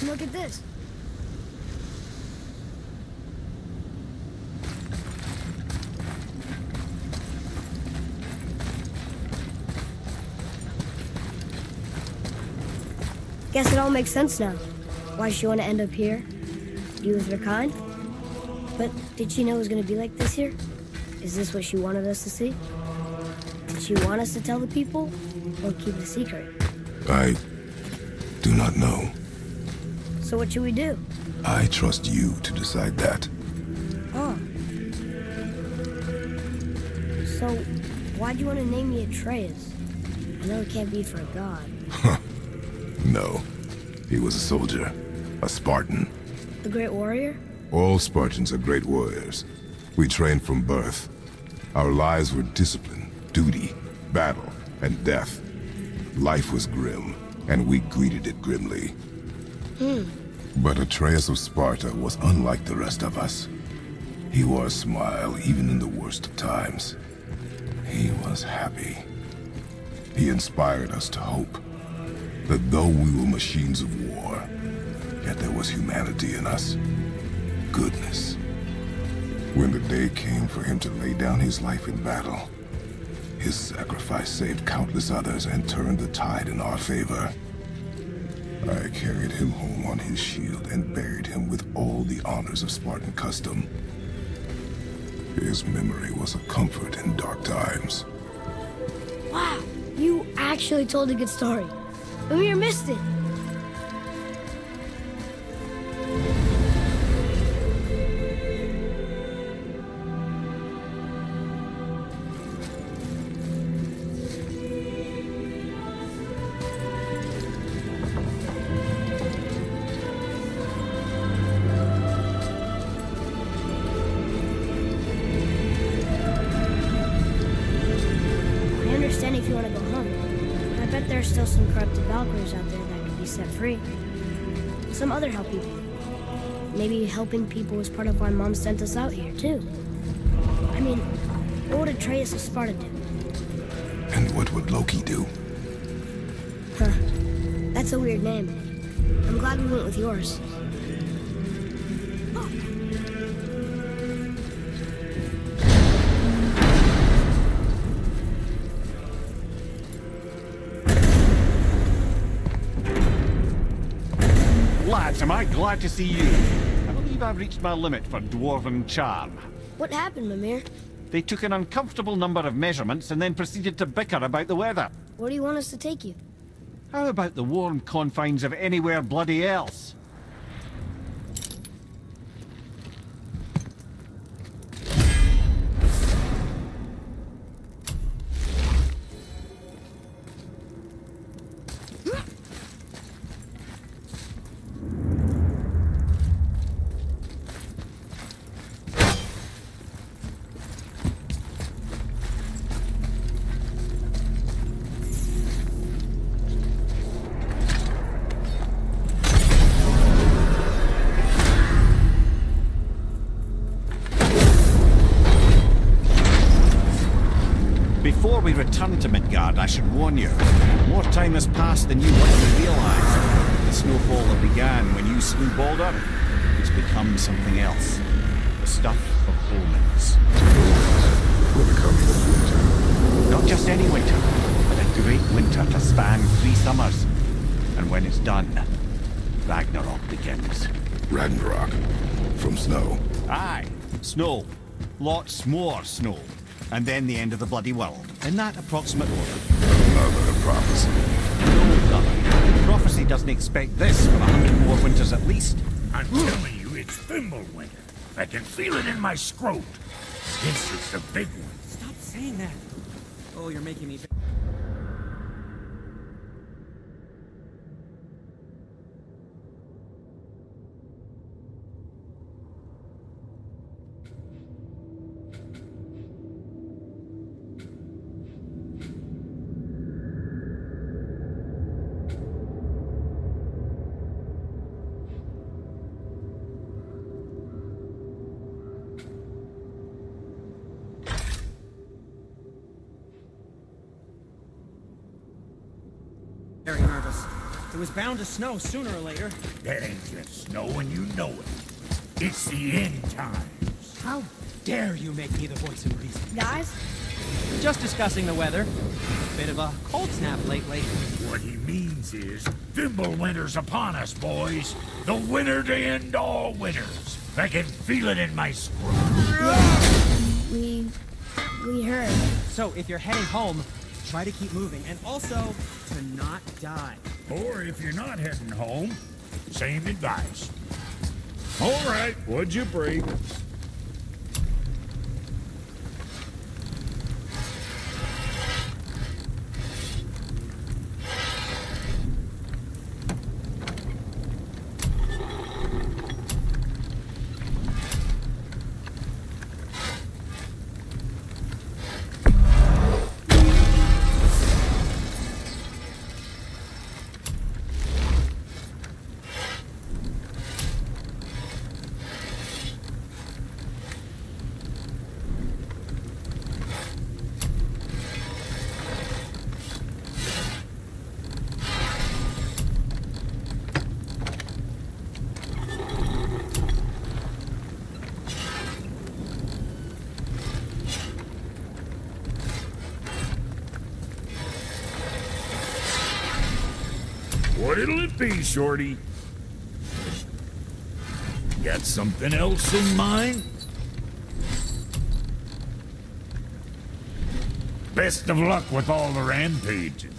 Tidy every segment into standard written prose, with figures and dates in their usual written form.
Look at this. Guess it all makes sense now. Why she want to end up here? You with her kind? But did she know it was going to be like this here? Is this what she wanted us to see? Did she want us to tell the people or keep it a secret? I do not know. So what should we do? I trust you to decide that. Oh. So why'd you want to name me Atreus? I know it can't be for a god. No. He was a soldier. A Spartan. The great warrior? All Spartans are great warriors. We trained from birth. Our lives were discipline, duty, battle, and death. Life was grim, and we greeted it grimly. But Atreus of Sparta was unlike the rest of us. He wore a smile even in the worst of times. He was happy. He inspired us to hope that though we were machines of war, yet there was humanity in us. Goodness. When the day came for him to lay down his life in battle, his sacrifice saved countless others and turned the tide in our favor. I carried him home on his shield and buried him with all the honors of Spartan custom. His memory was a comfort in dark times. Wow, you actually told a good story. Amir missed it. If you want to go home. I bet there's still some corrupted Valkyries out there that could be set free. Some other help people. Maybe helping people was part of why Mom sent us out here, too. I mean, what would Atreus of Sparta do? And what would Loki do? Huh. That's a weird name. I'm glad we went with yours. Lads, am I glad to see you. I believe I've reached my limit for dwarven charm. What happened, Mimir? They took an uncomfortable number of measurements and then proceeded to bicker about the weather. Where do you want us to take you? How about the warm confines of anywhere bloody else? Before we return to Midgard, I should warn you. More time has passed than you likely realize. The snowfall that began when you slew Baldur, it's become something else. The stuff of omens. For the coming of winter. Not just any winter, but a great winter to span 3 summers. And when it's done, Ragnarok begins. Ragnarok. From snow. Aye, snow. Lots more snow. And then the end of the bloody world. In that approximate order. Another prophecy. No, brother. Prophecy doesn't expect this from 100 more winters at least. I'm telling you, it's Fimbulwinter. I can feel it in my scrot. This is the big one. Stop saying that. Oh, you're making me... It was bound to snow sooner or later. That ain't just snow and you know it. It's the end times. How dare you make me the voice of reason? Guys, Just discussing the weather. Bit of a cold snap lately. What he means is, Winter's upon us, boys. The winter to end all winters. I can feel it in my scrotum. we heard. So if you're heading home, try to keep moving, and also to not die. Or if you're not heading home, same advice. All right, what'd you bring? What'll it be, Shorty? Got something else in mind? Best of luck with all the rampaging.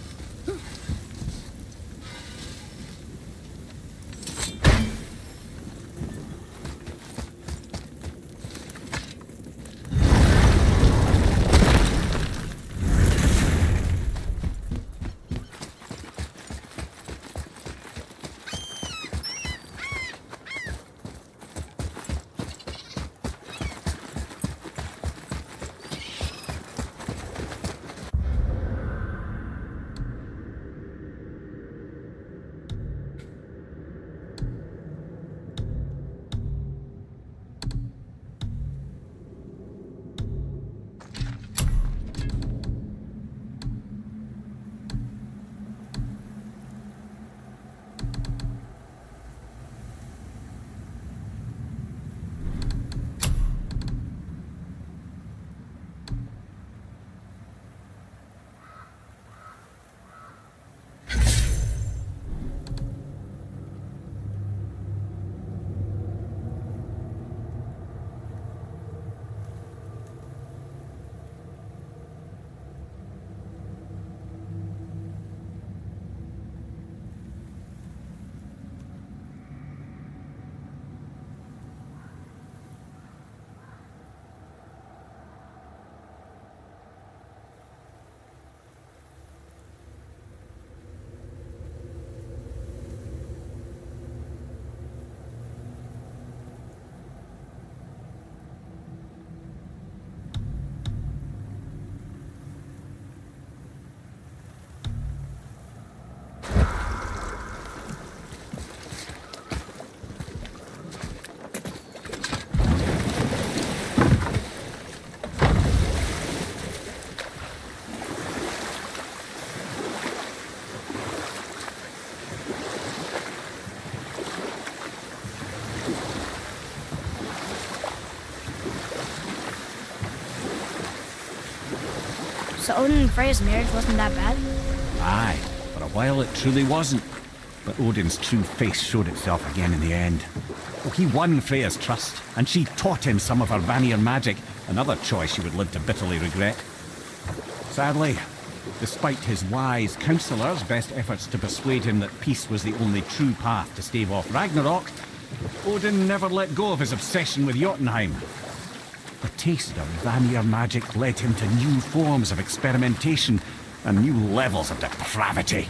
So Odin and Freya's marriage wasn't that bad? Aye, for a while it truly wasn't. But Odin's true face showed itself again in the end. Oh, he won Freya's trust, and she taught him some of her Vanir magic, another choice he would live to bitterly regret. Sadly, despite his wise counselors' best efforts to persuade him that peace was the only true path to stave off Ragnarok, Odin never let go of his obsession with Jotunheim. The taste of Vanir magic led him to new forms of experimentation and new levels of depravity.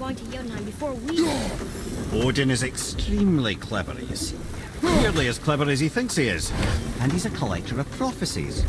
belonged to Jotunheim before we did. Odin is extremely clever, you see. Nearly as clever as he thinks he is. And he's a collector of prophecies.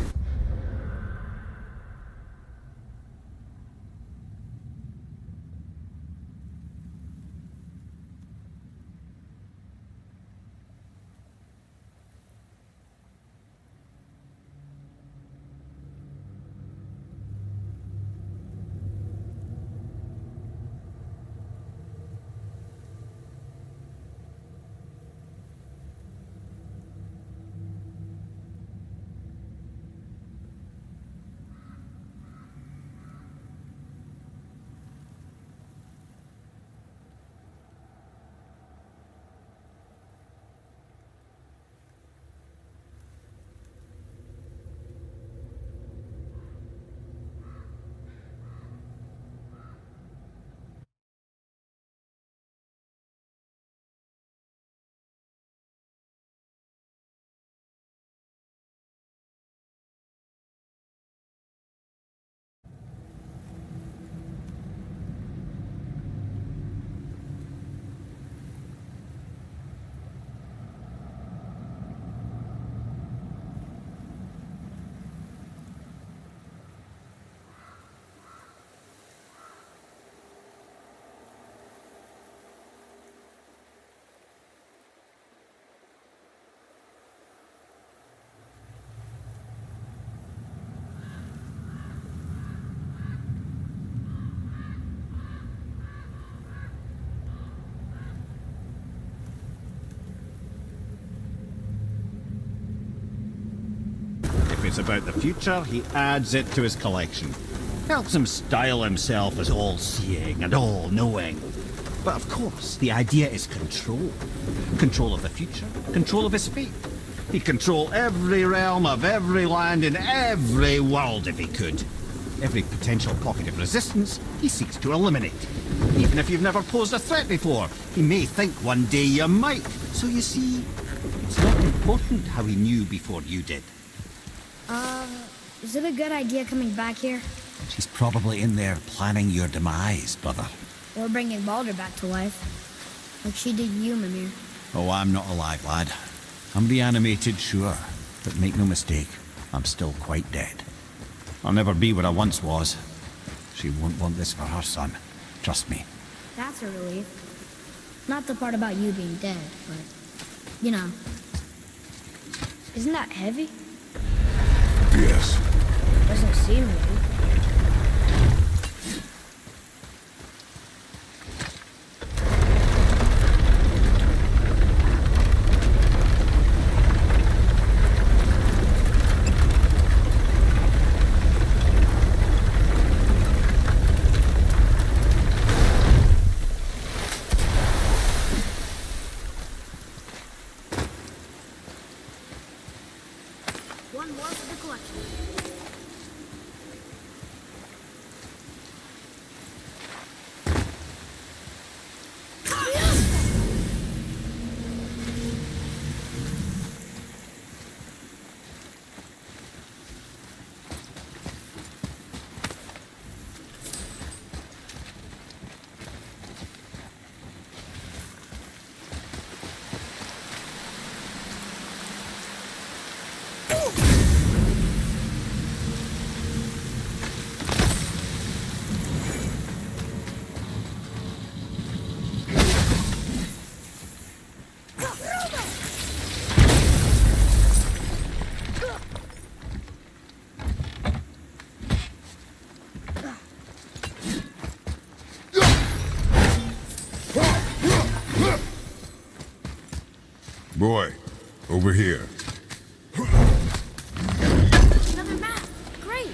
If it's about the future, he adds it to his collection. Helps him style himself as all-seeing and all-knowing. But of course, the idea is control. Control of the future, control of his fate. He'd control every realm of every land in every world if he could. Every potential pocket of resistance, he seeks to eliminate. Even if you've never posed a threat before, he may think one day you might. So you see, it's not important how he knew before you did. Is it a good idea coming back here? She's probably in there planning your demise, brother. Or bringing Baldur back to life? Like she did you, Mimir. Oh, I'm not alive, lad. I'm reanimated, sure. But make no mistake, I'm still quite dead. I'll never be what I once was. She won't want this for her son. Trust me. That's a relief. Not the part about you being dead, but, you know. Isn't that heavy? Yes. Doesn't seem heavy. One more for the collection. Boy, over here. Another map! Great!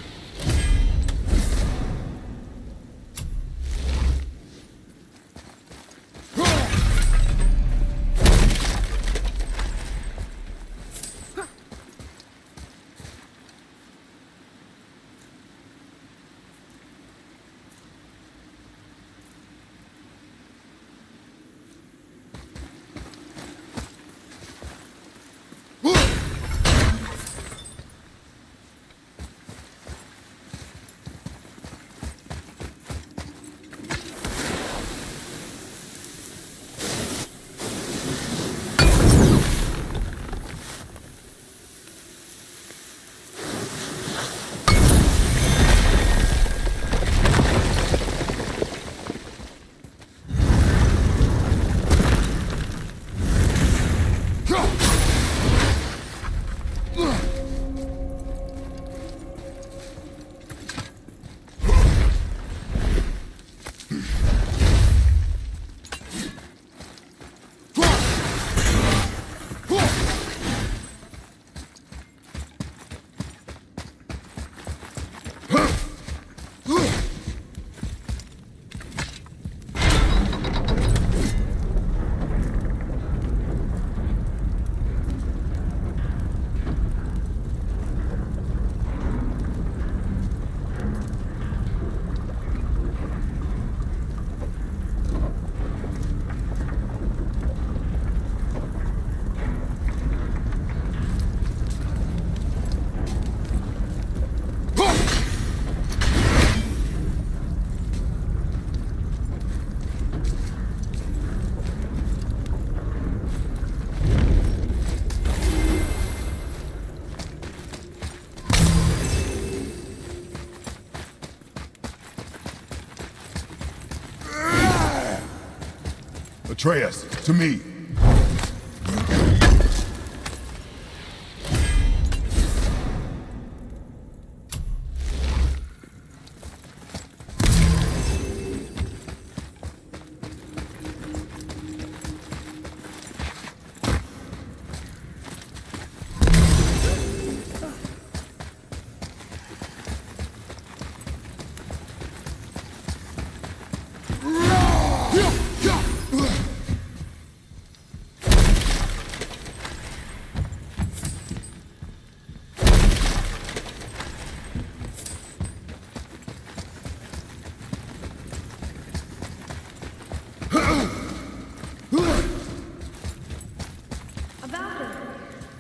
Atreus, to me.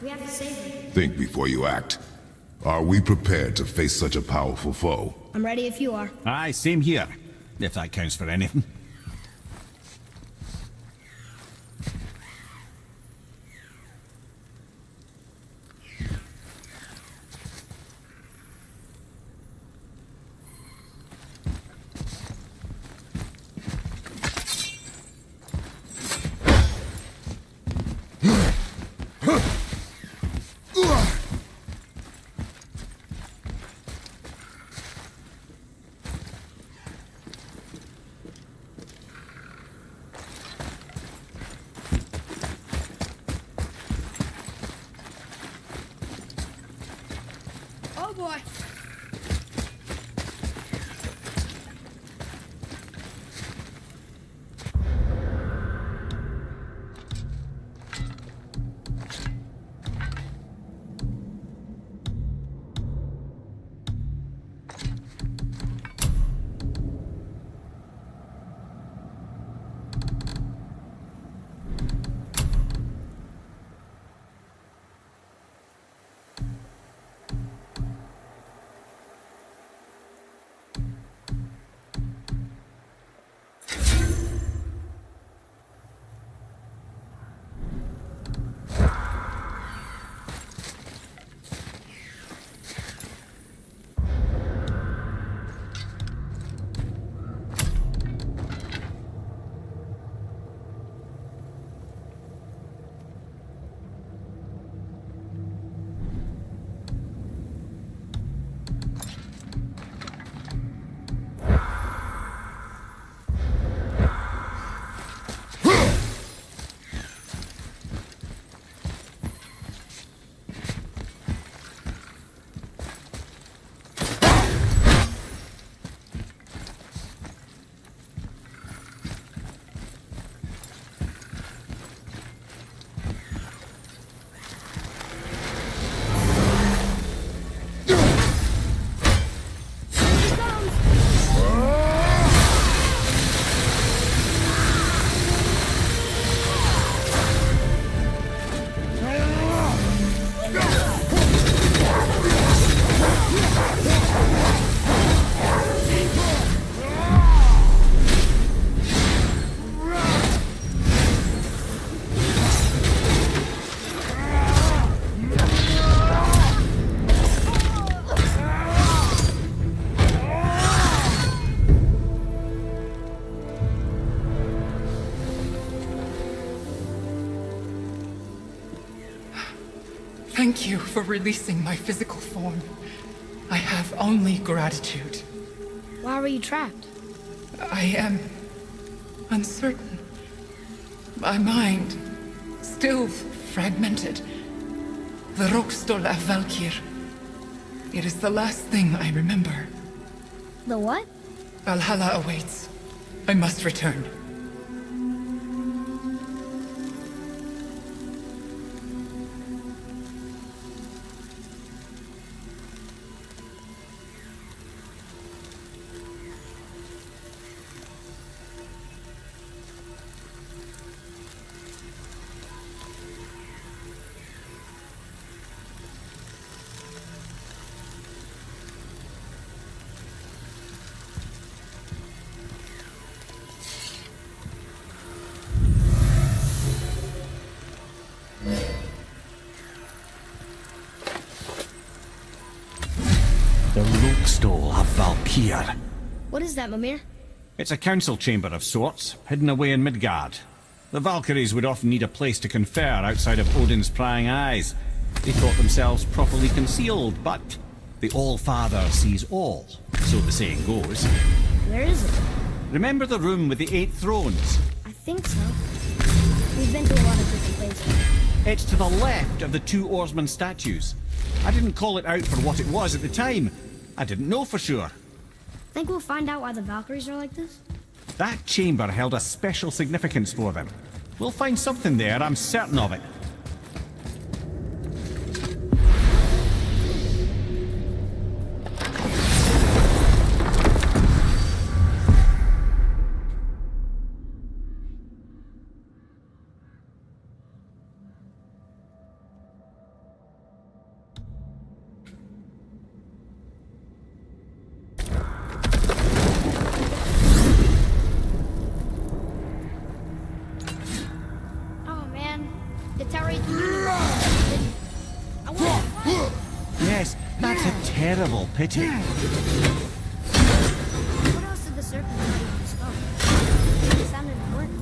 We have to save him. Think before you act. Are we prepared to face such a powerful foe? I'm ready if you are. Aye, same here. If that counts for anything. Oh boy. Thank you for releasing my physical form. I have only gratitude. Why were you trapped? I am uncertain. My mind still fragmented. The Rokstol af Valkyr. It is the last thing I remember. The what? Valhalla awaits. I must return. The Rokstol af Valkyr. What is that, Mimir? It's a council chamber of sorts, hidden away in Midgard. The Valkyries would often need a place to confer outside of Odin's prying eyes. They thought themselves properly concealed, but the All-Father sees all, so the saying goes. Where is it? Remember the room with the 8 thrones? I think so. We've been to a lot of different places. It's to the left of the 2 oarsman statues. I didn't call it out for what it was at the time. I didn't know for sure. Think we'll find out why the Valkyries are like this? That chamber held a special significance for them. We'll find something there, I'm certain of it. Oh man, the tower ate the universe. I want to fight. Yes, that's a terrible pity. What else did the serpent tell you on the stone? It sounded important.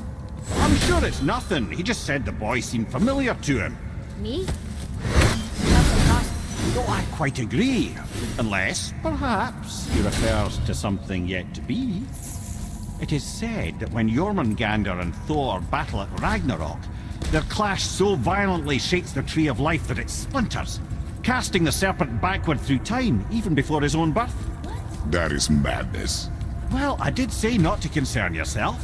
I'm sure it's nothing. He just said the boy seemed familiar to him. Me? That's impossible. No, I quite agree. Unless, perhaps, he refers to something yet to be. It is said that when Jormungandr and Thor battle at Ragnarok, their clash so violently shakes the Tree of Life that it splinters, casting the serpent backward through time, even before his own birth. That is madness. Well, I did say not to concern yourself.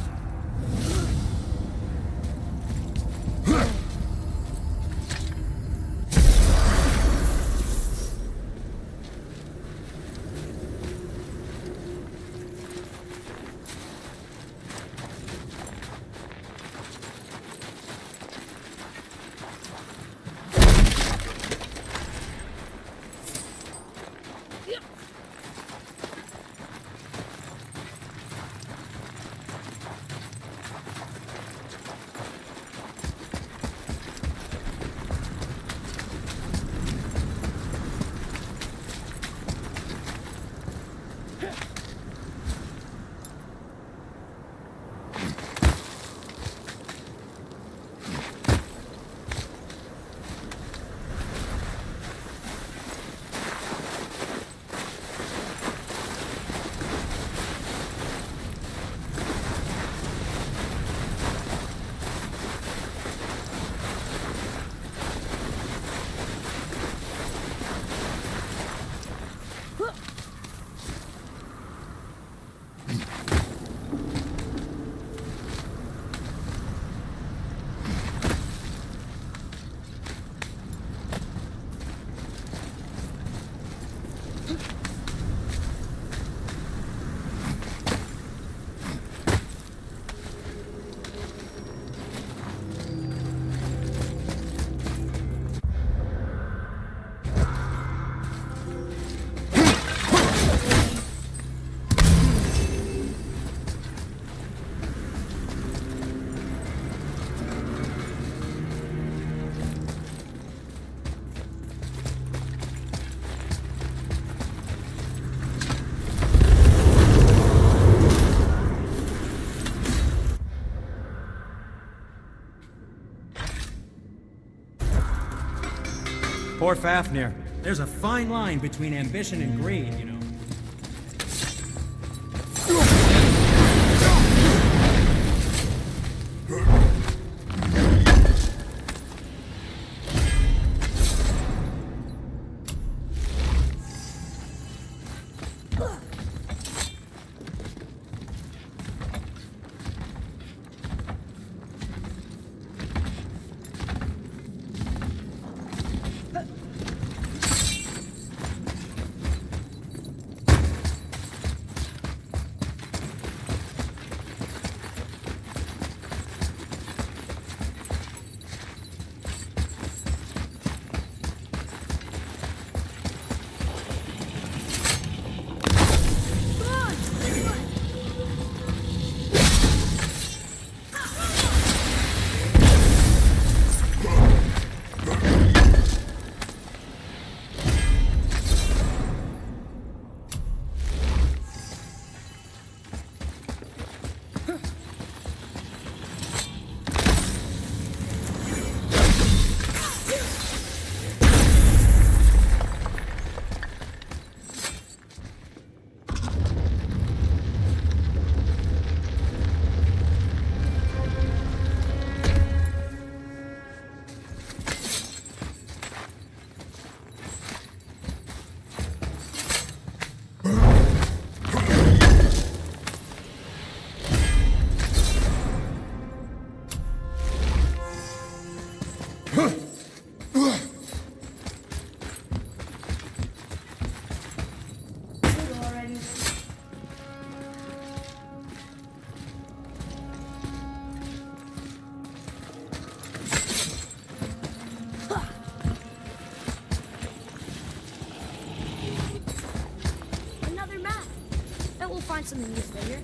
Poor Fafnir. There's a fine line between ambition and greed, you know. find something useful here.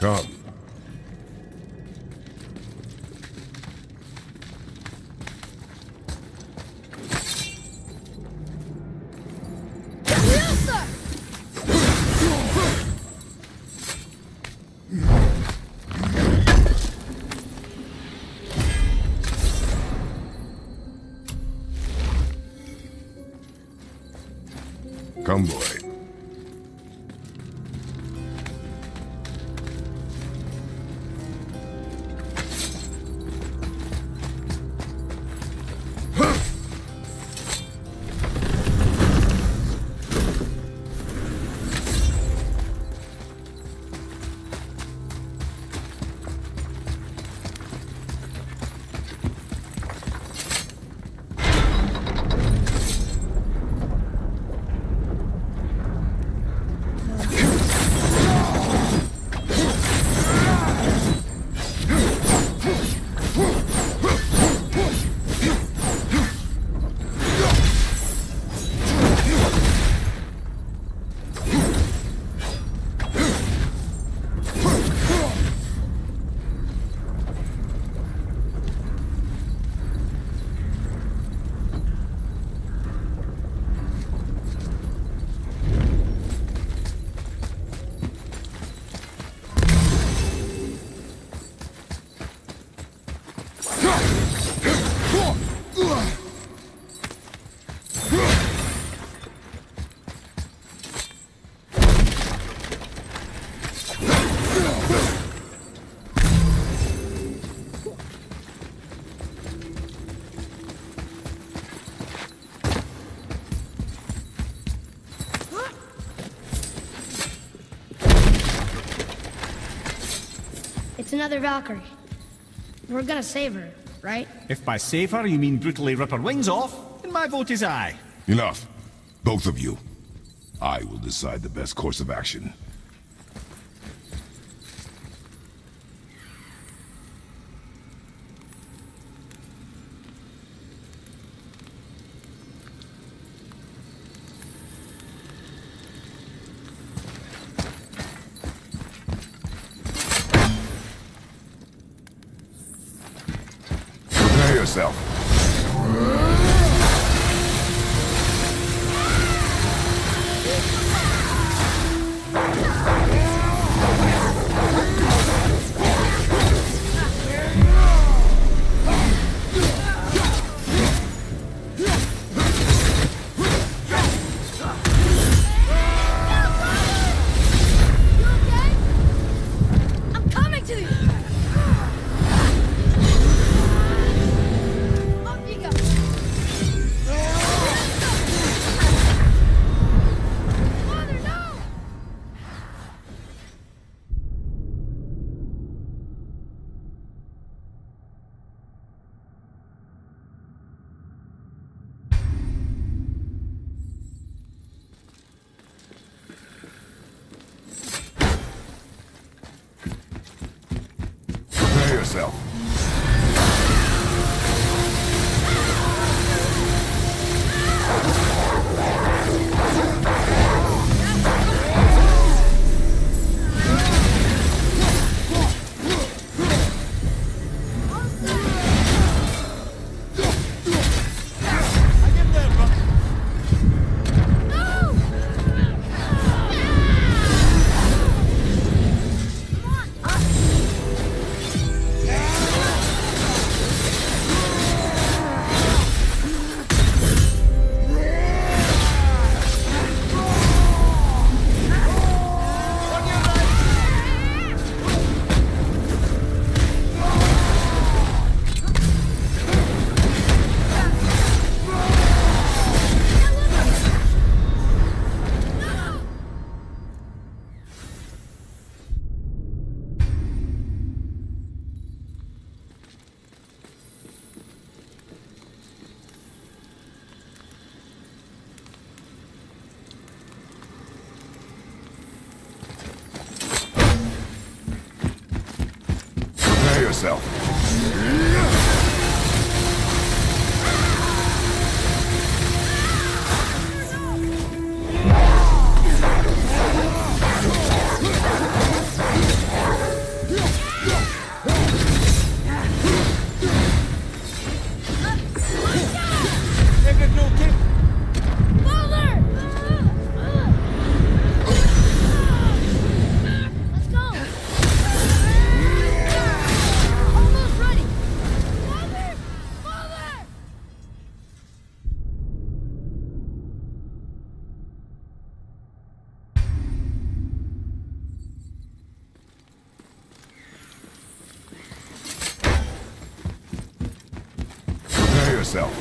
Come. Come, boy. It's another Valkyrie. We're gonna save her, right? If by save her you mean brutally rip her wings off, then my vote is aye. Enough. Both of you. I will decide the best course of action. Prepare yourself. yourself. Prepare yourself. Let's go! Almost ready! Father! Father! Prepare yourself.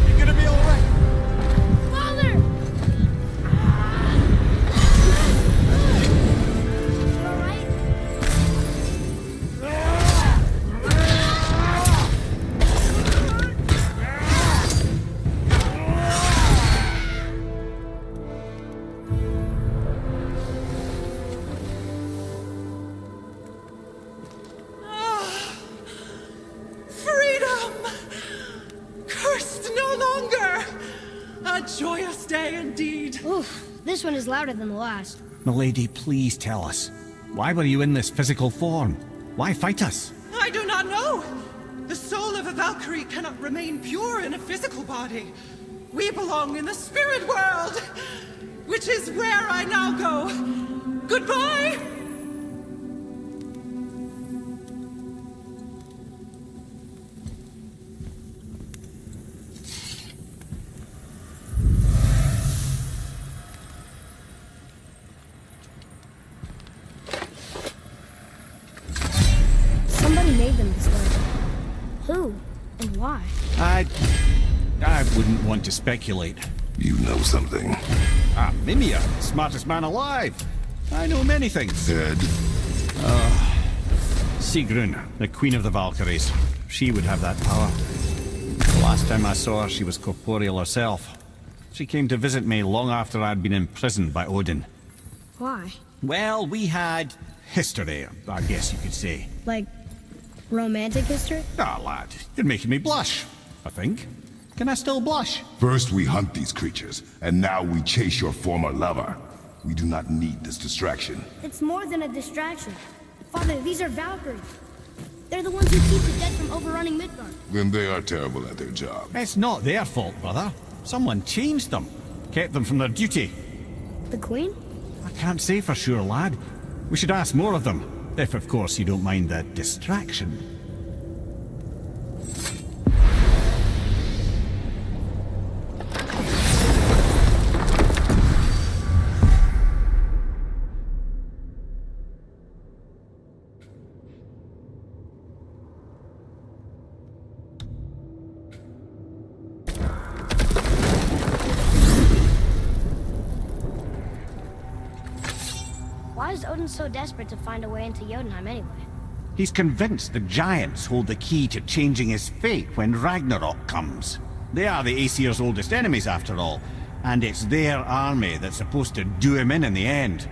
You're gonna be alright. Father! You alright? Freedom! Cursed no longer! A joyous day indeed. Oof, this one is louder than the last. Milady, please tell us. Why were you in this physical form? Why fight us? I do not know. The soul of a Valkyrie cannot remain pure in a physical body. We belong in the spirit world, which is where I now go. Goodbye! Somebody made them this way. Who? And why? I wouldn't want to speculate. You know something. Ah, Mimir, smartest man alive. I know many things. Dead. Sigrun, the queen of the Valkyries. She would have that power. The last time I saw her, she was corporeal herself. She came to visit me long after I'd been imprisoned by Odin. Why? Well, we had history, I guess you could say. Like, romantic history? Ah, lad, you're making me blush, I think. Can I still blush? First we hunt these creatures, and now we chase your former lover. We do not need this distraction. It's more than a distraction. Father, these are Valkyries. They're the ones who keep the dead from overrunning Midgard. Then they are terrible at their job. It's not their fault, brother. Someone changed them. Kept them from their duty. The Queen? I can't say for sure, lad. We should ask more of them. If, of course, you don't mind that distraction. Why is Odin so desperate to find a way into Jotunheim anyway? He's convinced the giants hold the key to changing his fate when Ragnarok comes. They are the Aesir's oldest enemies, after all, and it's their army that's supposed to do him in the end.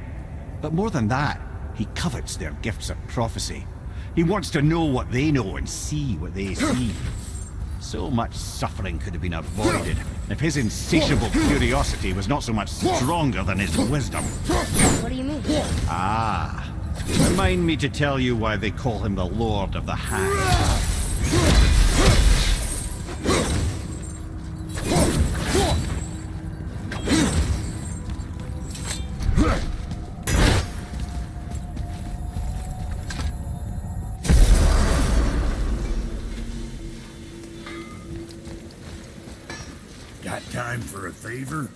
But more than that, he covets their gifts of prophecy. He wants to know what they know and see what they see. So much suffering could have been avoided if his insatiable curiosity was not so much stronger than his wisdom. What do you mean? Ah, remind me to tell you why they call him the Lord of the Hag. Got time for a favor?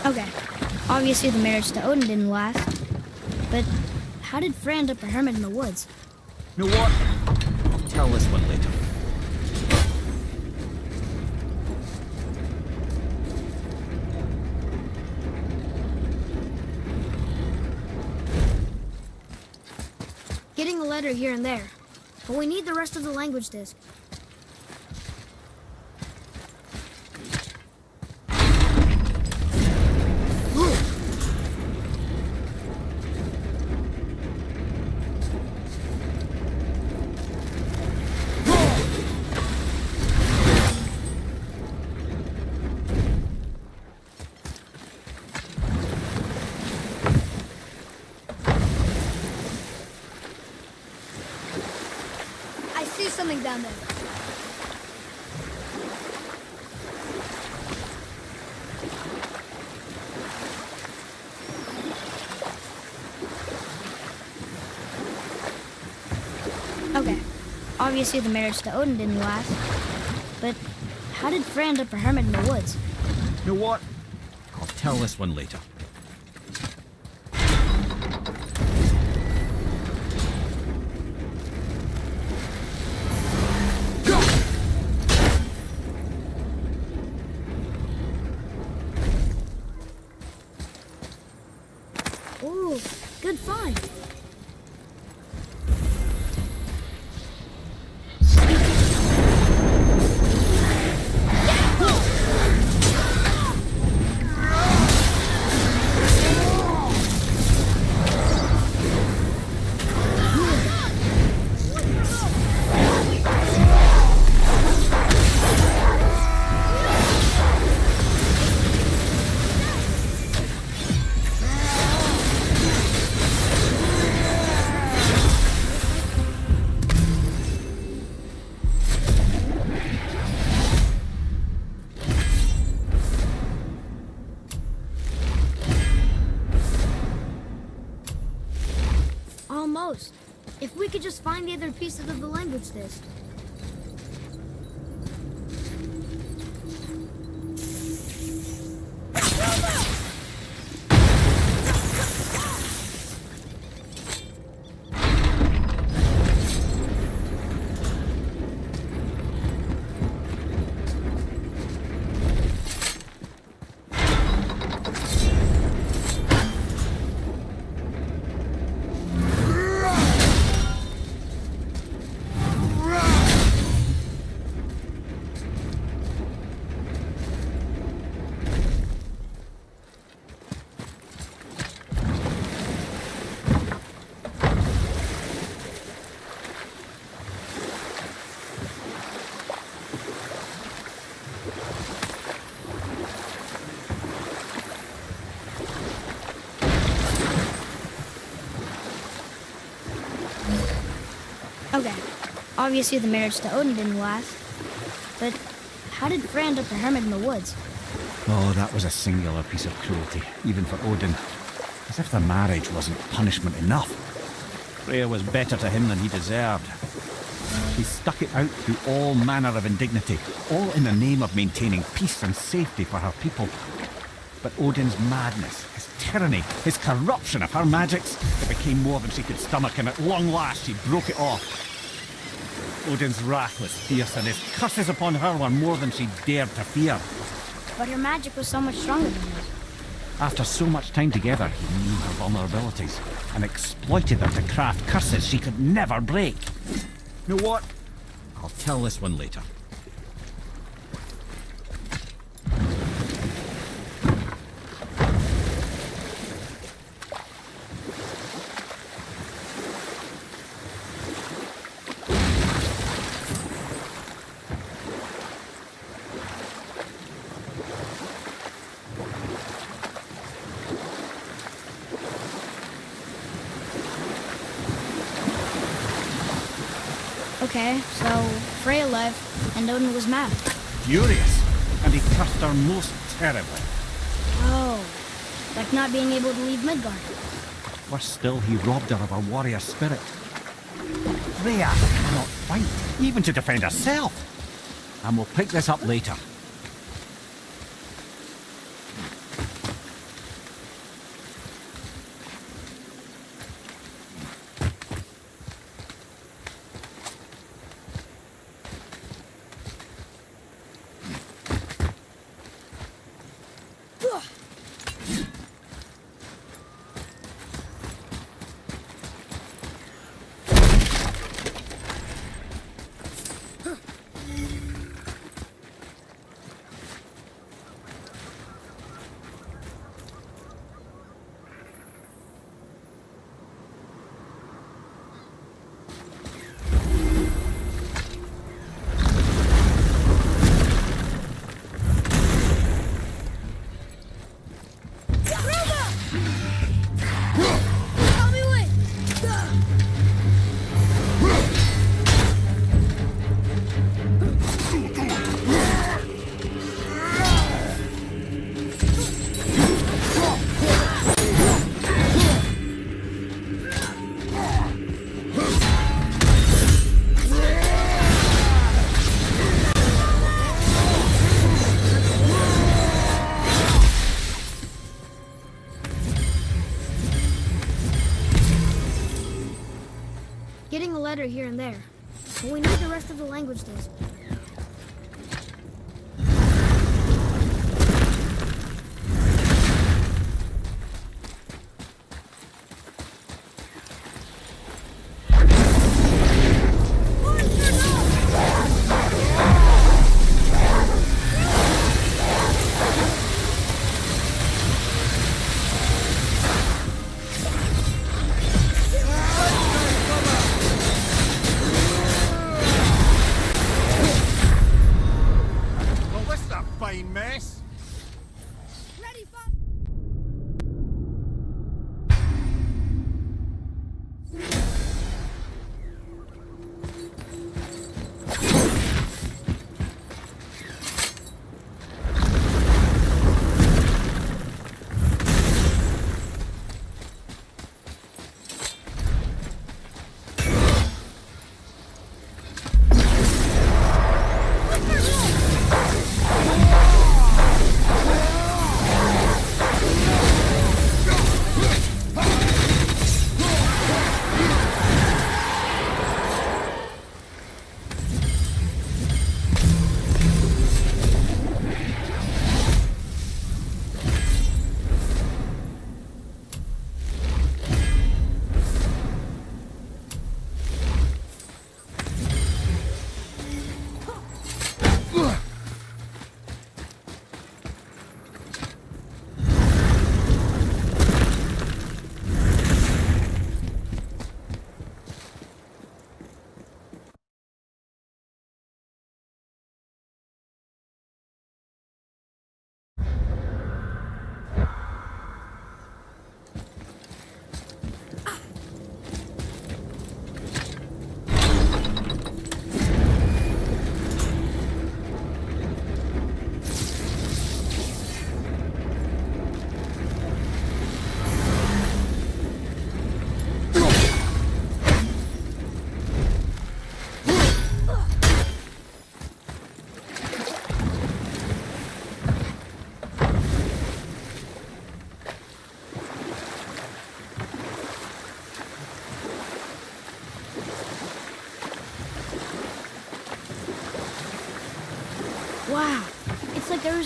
Okay, obviously the marriage to Odin didn't last. But how did Frey end up a hermit in the woods? You know what? I'll tell this one later. Getting a letter here and there. But we need the rest of the language disc. I see something down there. Okay, obviously the marriage to Odin didn't last. But how did Frey end up a hermit in the woods? You know what? I'll tell this one later. Ooh, good find. Almost. If we could just find the other pieces of the language disc. Okay, obviously the marriage to Odin didn't last. But how did Frey end up a hermit in the woods? Oh, that was a singular piece of cruelty, even for Odin. As if the marriage wasn't punishment enough. Freya was better to him than he deserved. She stuck it out through all manner of indignity, all in the name of maintaining peace and safety for her people. But Odin's madness, his tyranny, his corruption of her magics, it became more than she could stomach, and at long last she broke it off. Odin's wrath was fierce, and his curses upon her were more than she dared to fear. But her magic was so much stronger than his. After so much time together, he knew her vulnerabilities, and exploited them to craft curses she could never break. You know what? I'll tell this one later. Okay, so Freya left, and Odin was mad. Furious, and he cursed her most terribly. Oh, like not being able to leave Midgard. Worse still, he robbed her of her warrior spirit. Freya cannot fight, even to defend herself. And we'll pick this up later. Getting a letter here and there. But we need the rest of the language list.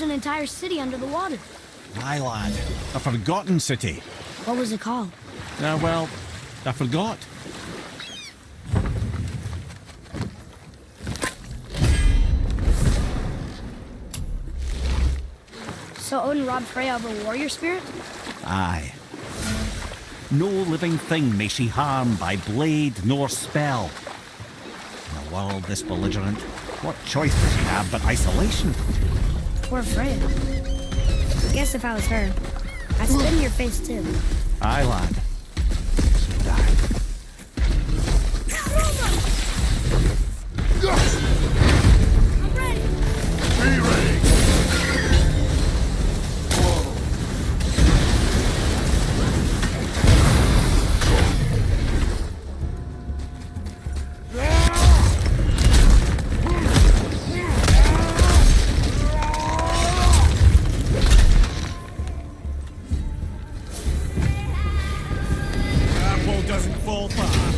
an entire city under the water. Aye, lad. A forgotten city. What was it called? Well, I forgot. So Odin robbed Freya of her warrior spirit? Aye. No living thing may she harm by blade nor spell. In a world this belligerent, what choice does she have but isolation? Poor Freya. I guess if I was her, I'd spit in your face too. Aye, lad. So die. I'm ready! Be ready! Apple doesn't fall far.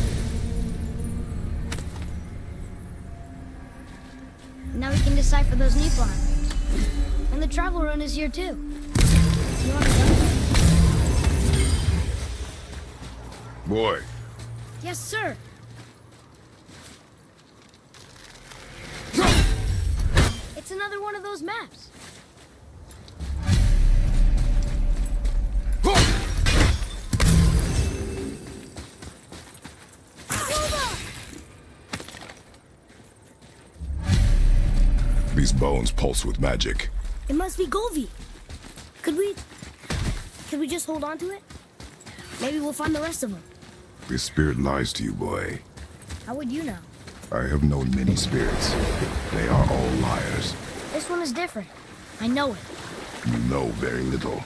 Now we can decipher those Niflheim rings. And the travel rune is here too. You want to go? Boy, Yes, sir. It's another one of those maps. these bones pulse with magic. It must be Golvi. Could we just hold on to it? Maybe we'll find the rest of them. This spirit lies to you, boy. How would you know? I have known many spirits. They are all liars. This one is different. I know it. You know very little.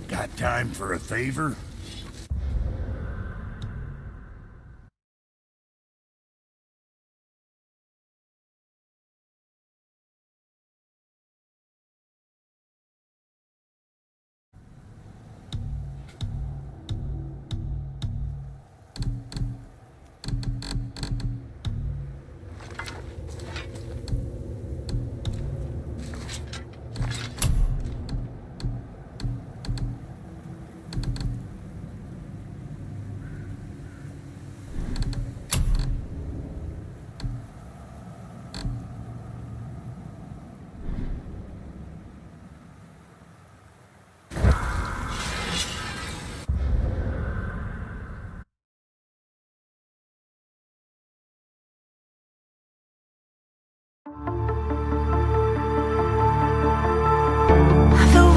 Got time for a favor? The